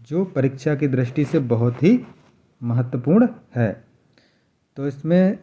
जो परीक्षा की दृष्टि से बहुत ही महत्वपूर्ण है। तो इसमें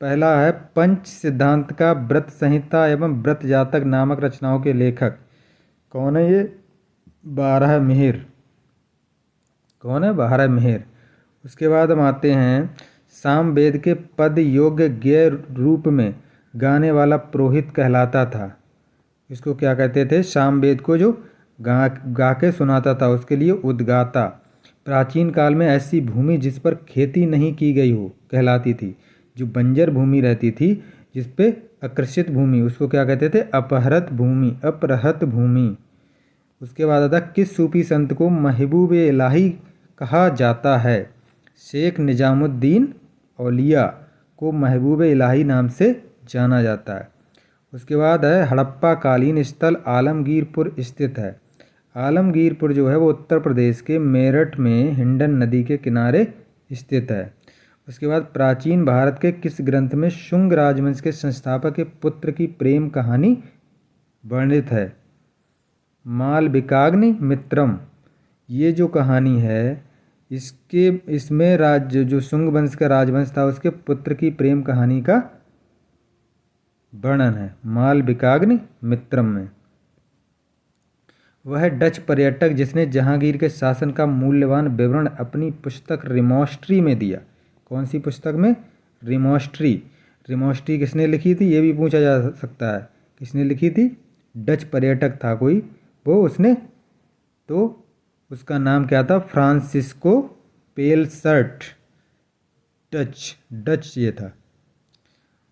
पहला है पंच सिद्धांत का व्रत संहिता एवं व्रत जातक नामक रचनाओं के लेखक कौन है? ये बारहमिहिर। कौन है? बारहमिहिर। उसके बाद हम आते हैं सामवेद के पद योग्य गेय रूप में गाने वाला पुरोहित कहलाता था। इसको क्या कहते थे? सामवेद को जो गा के सुनाता था उसके लिए उद्गाता। प्राचीन काल में ऐसी भूमि जिस पर खेती नहीं की गई हो कहलाती थी। जो बंजर भूमि रहती थी जिस पे अकृषित भूमि, उसको क्या कहते थे? अपहरत भूमि, अपरहत भूमि। उसके बाद आता किस सूफी संत को महबूब इलाही कहा जाता है? शेख निजामुद्दीन औलिया को महबूब इलाही नाम से जाना जाता है। उसके बाद है हड़प्पा कालीन स्थल आलमगीरपुर स्थित है। आलमगीरपुर जो है वो उत्तर प्रदेश के मेरठ में हिंडन नदी के किनारे स्थित है। उसके बाद प्राचीन भारत के किस ग्रंथ में शुंग राजवंश के संस्थापक के पुत्र की प्रेम कहानी वर्णित है? मालविकाग्नि मित्रम। ये जो कहानी है इसमें जो शुंग वंश का राजवंश था उसके पुत्र की प्रेम कहानी का वर्णन है मालविकाग्नि मित्रम में। वह डच पर्यटक जिसने जहांगीर के शासन का मूल्यवान विवरण अपनी पुस्तक रिमोस्ट्री में दिया। कौन सी पुस्तक में? रिमोस्ट्री। रिमोस्ट्री किसने लिखी थी? ये भी पूछा जा सकता है। किसने लिखी थी? डच पर्यटक था कोई वो, उसने तो उसका नाम क्या था? Francisco Pelsaert. डच ये था।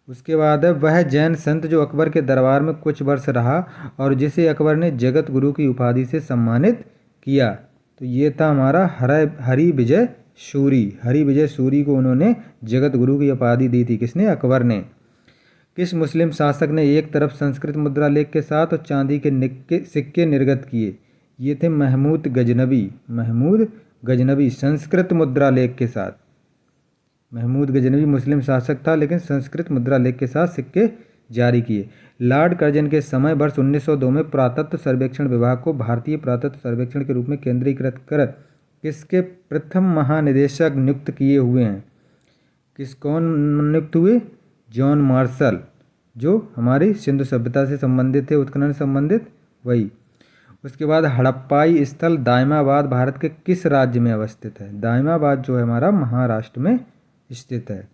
उसके बाद है वह जैन संत जो अकबर के दरबार में कुछ वर्ष रहा और जिसे अकबर ने जगत गुरु की उपाधि से सम्मानित किया। तो ये था हमारा हरि विजय सूरी। हरि विजय सूरी को उन्होंने जगत गुरु की उपाधि दी थी। किसने? अकबर ने। किस मुस्लिम शासक ने एक तरफ संस्कृत मुद्रा लेख के साथ और चांदी के सिक्के निर्गत किए? ये थे महमूद गजनबी। महमूद गजनबी संस्कृत मुद्रा लेख के साथ। महमूद गजनबी मुस्लिम शासक था लेकिन संस्कृत मुद्रा लेख के साथ सिक्के जारी किए। लॉर्ड कर्जन के समय वर्ष 1902 में पुरातत्व सर्वेक्षण विभाग को भारतीय पुरातत्व सर्वेक्षण के रूप में केंद्रीकृत कर किसके प्रथम महानिदेशक नियुक्त किए हुए हैं? कौन नियुक्त हुए? जॉन मार्शल, जो हमारी सिंधु सभ्यता से संबंधित थे, उत्खनन से संबंधित वही। उसके बाद हड़प्पाई स्थल दायमाबाद भारत के किस राज्य में अवस्थित है? दायमाबाद जो है हमारा महाराष्ट्र में स्थित है।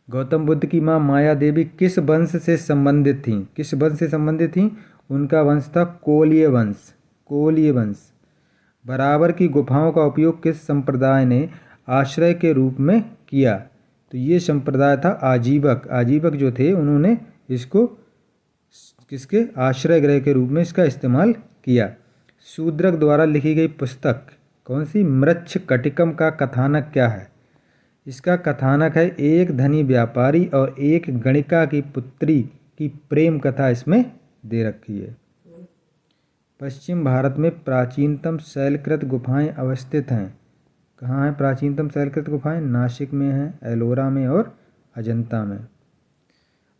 गौतम बुद्ध की मां माया देवी किस वंश से संबंधित थीं? किस वंश से संबंधित थीं? उनका वंश था कोलीय वंश। कोलीय वंश। बराबर की गुफाओं का उपयोग किस संप्रदाय ने आश्रय के रूप में किया? तो ये संप्रदाय था आजीवक। आजीवक जो थे उन्होंने इसको किसके? आश्रय गृह के रूप में इसका इस्तेमाल किया। शूद्रक द्वारा लिखी गई पुस्तक कौन सी? मृच्छकटिकम का कथानक क्या है? इसका कथानक है एक धनी व्यापारी और एक गणिका की पुत्री की प्रेम कथा इसमें दे रखी है। पश्चिम भारत में प्राचीनतम शैलकृत गुफाएं अवस्थित हैं। कहाँ हैं प्राचीनतम शैलकृत गुफाएं? नासिक में हैं, एलोरा में और अजंता में।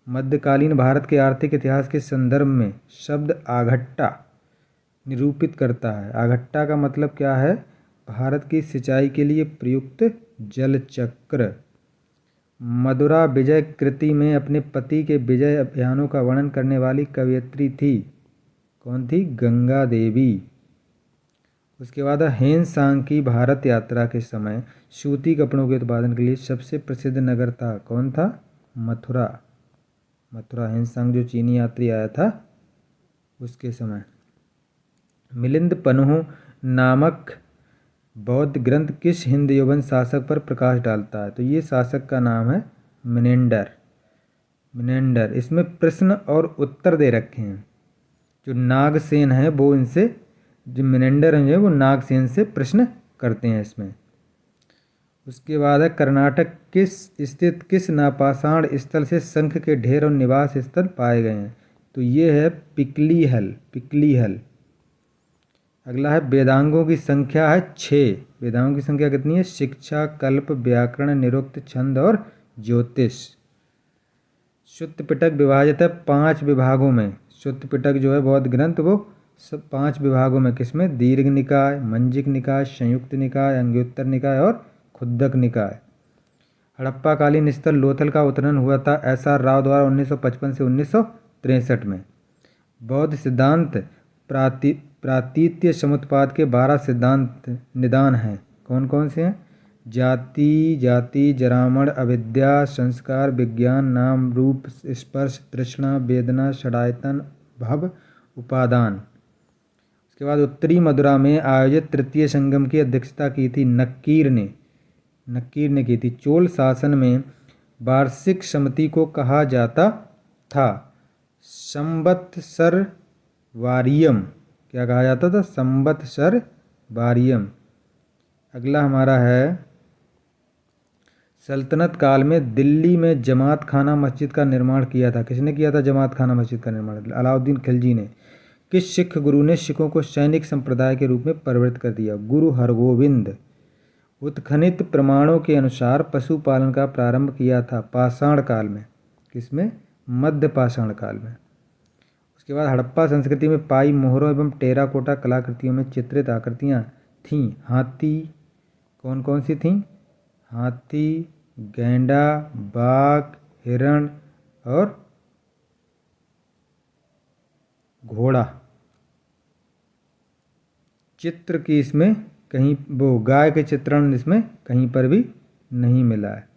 मध्यकालीन भारत के आर्थिक इतिहास के संदर्भ में शब्द आघट्टा निरूपित करता है। आघट्टा का मतलब क्या है? भारत की सिंचाई के लिए प्रयुक्त जल चक्र। मदुरा विजय कृति में अपने पति के विजय अभियानों का वर्णन करने वाली कवयित्री थी। कौन थी? गंगा देवी। उसके बाद हेन सांग की भारत यात्रा के समय सूती कपड़ों के उत्पादन के लिए सबसे प्रसिद्ध नगर था। कौन था? मथुरा। मथुरा। हेन सांग जो चीनी यात्री आया था उसके समय। मिलिंद पन्हु नामक बौद्ध ग्रंथ किस हिंद यवन शासक पर प्रकाश डालता है? तो ये शासक का नाम है मिनेंडर। मिनेंडर। इसमें प्रश्न और उत्तर दे रखे हैं। जो नागसेन है वो इनसे, जो मिनेंडर हैं वो नागसेन से प्रश्न करते हैं इसमें। उसके बाद है कर्नाटक किस स्थित किस नापाषाण स्थल से शंख के ढेर और निवास स्थल पाए गए हैं? तो ये है पिकलीहल। पिकलीहल। अगला है वेदांगों की संख्या है 6। वेदांगों की संख्या कितनी है? शिक्षा, कल्प, व्याकरण, निरुक्त, छंद और ज्योतिष। सुत्त पिटक विभाजित है 5 विभागों में। सुत्त पिटक जो है बौद्ध ग्रंथ वो सब 5 विभागों में, किसमें? दीर्घ निकाय, मंजिक निकाय, संयुक्त निकाय, अंग्योत्तर निकाय और खुद्दक निकाय। हड़प्पाकालीन स्थल लोथल का उत्खनन हुआ था SR राव द्वारा 1955 से 1963 में। बौद्ध सिद्धांत प्रातीत्य समुत्पाद के 12 सिद्धांत निदान हैं। कौन कौन से हैं? जाति, जरामण, अविद्या, संस्कार, विज्ञान, नाम रूप, स्पर्श, तृष्णा, वेदना, षडायतन, भव, उपादान। उसके बाद उत्तरी मदुरा में आयोजित तृतीय संगम की अध्यक्षता की थी नक्कीर ने की थी। चोल शासन में वार्षिक समिति को कहा जाता था संवत्सरवारियम। क्या कहा जाता था? संवत्सरवारियम। अगला हमारा है, सल्तनत काल में दिल्ली में जमात खाना मस्जिद का निर्माण किया था। किसने किया था जमात खाना मस्जिद का निर्माण? अलाउद्दीन खिलजी ने। किस सिख गुरु ने सिखों को सैनिक संप्रदाय के रूप में परिवर्तित कर दिया? गुरु हरगोविंद। उत्खनित प्रमाणों के अनुसार पशुपालन का प्रारंभ किया था पाषाण काल में। किसमें? मध्य पाषाण काल में। उसके बाद हड़प्पा संस्कृति में पाई मोहरों एवं टेराकोटा कलाकृतियों में चित्रित आकृतियाँ थीं हाथी। कौन कौन सी थीं? हाथी, गैंडा, बाघ, हिरण और घोड़ा। चित्र की इसमें कहीं वो गाय के चित्रण इसमें कहीं पर भी नहीं मिला है।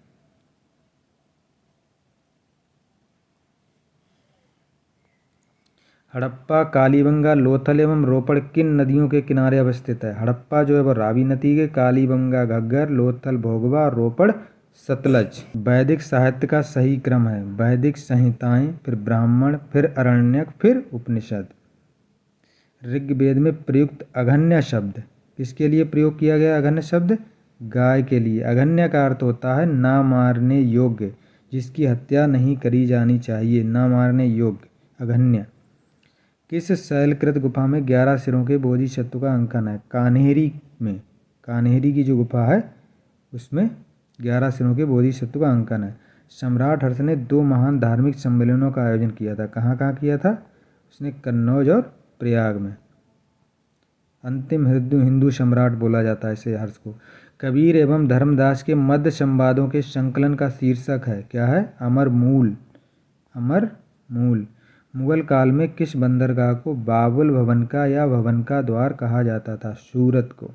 हड़प्पा, कालीबंगा, लोथल एवं रोपड़ किन नदियों के किनारे अवस्थित है? हड़प्पा जो है वो रावी नदी के, कालीबंगा घग्गर, लोथल भोगवा और रोपड़ सतलज। वैदिक साहित्य का सही क्रम है वैदिक संहिताएं, फिर ब्राह्मण, फिर अरण्यक, फिर उपनिषद। ऋग्वेद में प्रयुक्त अघन्य शब्द किसके लिए प्रयोग किया गया? अघन्य शब्द गाय के लिए। अघन्य का अर्थ होता है ना मारने योग्य, जिसकी हत्या नहीं करी जानी चाहिए, ना मारने योग्य, अघन्य। किस शैलकृत गुफा में 11 सिरों के बोधिसत्व का अंकन है? कान्हेरी में। कान्हेरी की जो गुफा है उसमें 11 सिरों के बोधिसत्व का अंकन है। सम्राट हर्ष ने 2 महान धार्मिक सम्मेलनों का आयोजन किया था। कहाँ कहाँ किया था? उसने कन्नौज और प्रयाग में। अंतिम हिंदू सम्राट बोला जाता है इसे हर्ष को। कबीर एवं धर्मदास के मध्य संवादों के संकलन का शीर्षक है, क्या है? अमर मूल। अमर मूल। मुगल काल में किस बंदरगाह को बाबुल भवन का या भवन का द्वार कहा जाता था? सूरत को।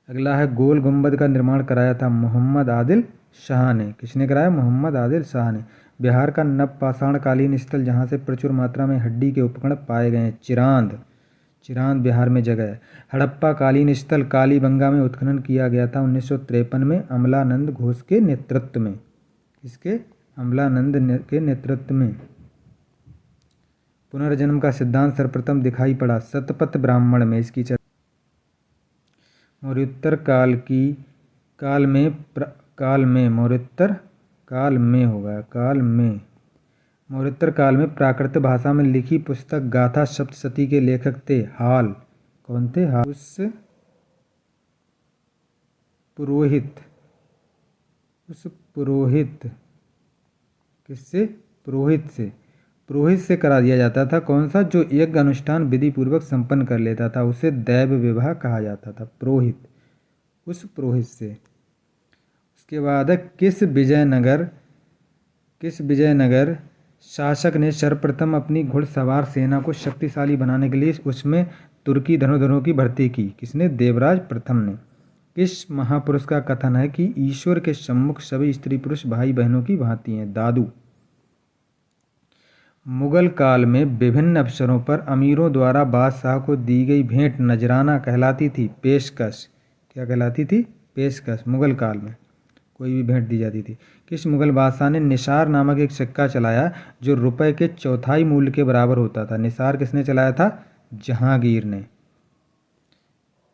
अगला है, गोल गुंबद का निर्माण कराया था मोहम्मद आदिल शाह ने। किसने कराया? मोहम्मद आदिल शाह ने। बिहार का नवपाषाणकालीन स्थल जहाँ से प्रचुर मात्रा में हड्डी के उपकरण पाए गए हैं, चिरांद। चिरांद बिहार में जगह है। हड़प्पा कालीन स्थल कालीबंगा में उत्खनन किया गया था 1953 में अमलानंद घोष के नेतृत्व में। किसके? अमलानंद के नेतृत्व में। पुनर्जन्म का सिद्धांत सर्वप्रथम दिखाई पड़ा शतपथ ब्राह्मण में। इसकी चर्चा मौर्योत्तर मौर्योत्तर काल में प्राकृत भाषा में लिखी पुस्तक गाथा सप्तशती के लेखक थे हाल। कौन थे? हाल। उस पुरोहित किससे? पुरोहित से करा दिया जाता था। कौन सा? जो यज्ञ अनुष्ठान विधि पूर्वक संपन्न कर लेता था उसे दैव विवाह कहा जाता था। पुरोहित, उस पुरोहित से। उसके बाद है, किस विजयनगर शासक ने सर्वप्रथम अपनी घुड़सवार सेना को शक्तिशाली बनाने के लिए उसमें तुर्की धनुर्धरों की भर्ती की? किसने? देवराज प्रथम ने। किस महापुरुष का कथन है कि ईश्वर के सम्मुख सभी स्त्री पुरुष भाई बहनों की भांति हैं? दादू। मुगल काल में विभिन्न अवसरों पर अमीरों द्वारा बादशाह को दी गई भेंट नजराना कहलाती थी पेशकश। क्या कहलाती थी? पेशकश। मुगल काल में कोई भी भेंट दी जाती थी। किस मुगल बादशाह ने निसार नामक एक सिक्का चलाया जो रुपए के चौथाई मूल्य के बराबर होता था? निसार किसने चलाया था? जहांगीर ने।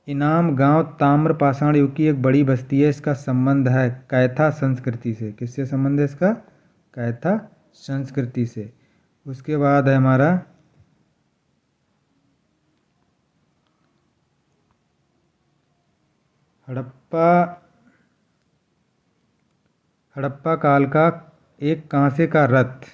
इनाम गांव ताम्रपाषाण युग की एक बड़ी बस्ती है। इसका संबंध है कैथा संस्कृति से। किससे संबंध है इसका? कैथा संस्कृति से। उसके बाद है हमारा हड़प्पा काल का एक कांसे का रथ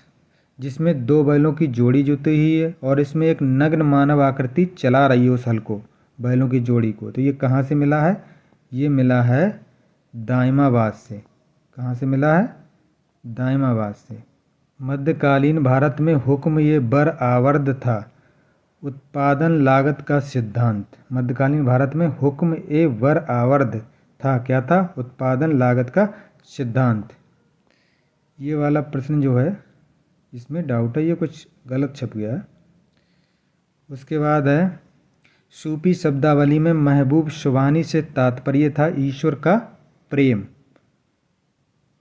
जिसमें 2 बैलों की जोड़ी जुती हुई है और इसमें एक नग्न मानव आकृति चला रही है उस हल को, बैलों की जोड़ी को। तो ये कहाँ से मिला है? ये मिला है दाइमाबाद से। कहाँ से मिला है? दाइमाबाद से। मध्यकालीन भारत में हुक्म ये बर आवर्द था उत्पादन लागत का सिद्धांत। मध्यकालीन भारत में हुक्म ए वर आवर्द था, क्या था? उत्पादन लागत का सिद्धांत। ये वाला प्रश्न जो है इसमें डाउट है, ये कुछ गलत छप गया है। उसके बाद है सूफी शब्दावली में महबूब सुबहानी से तात्पर्य था ईश्वर का प्रेम।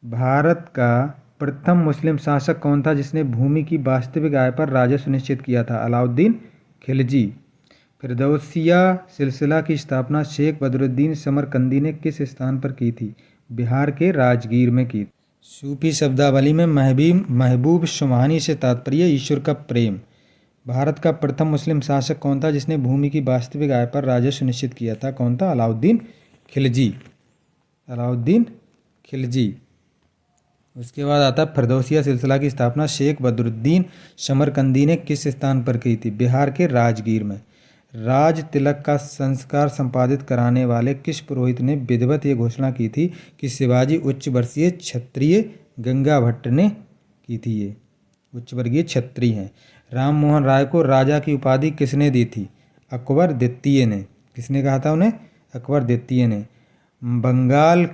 भारत का प्रथम मुस्लिम शासक कौन था जिसने भूमि की वास्तविक आय पर राजस्व सुनिश्चित किया था? अलाउद्दीन खिलजी। फिरदौसिया सिलसिला की स्थापना शेख बदरुद्दीन समरकंदी ने किस स्थान पर की थी? बिहार के राजगीर में की। सूफी शब्दावली में महबूब सुबहानी से तात्पर्य ईश्वर का प्रेम। भारत का प्रथम मुस्लिम शासक कौन था जिसने भूमि की वास्तविक आय पर राजस्व सुनिश्चित किया था? कौन था? अलाउद्दीन खिलजी। अलाउद्दीन खिलजी। उसके बाद आता है फिरदौसिया सिलसिला की स्थापना शेख बदरुद्दीन समरकंदी ने किस स्थान पर की थी? बिहार के राजगीर में। राज तिलक का संस्कार संपादित कराने वाले किस पुरोहित ने विधिवत ये घोषणा की थी कि शिवाजी उच्च वर्गीय क्षत्रिय? गंगा भट्ट ने की थी। ये उच्च वर्गीय क्षत्रिय हैं। राम मोहन राय को राजा की उपाधि किसने दी थी? अकबर द्वितीय ने। किसने कहा था उन्हें? अकबर द्वितीय ने। बंगाल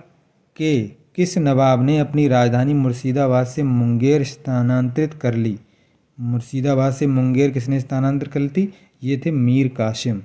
के किस नवाब ने अपनी राजधानी मुर्शिदाबाद से मुंगेर स्थानांतरित कर ली? मुर्शिदाबाद से मुंगेर किसने स्थानांतरित कर ली थी? ये थे मीर कासिम।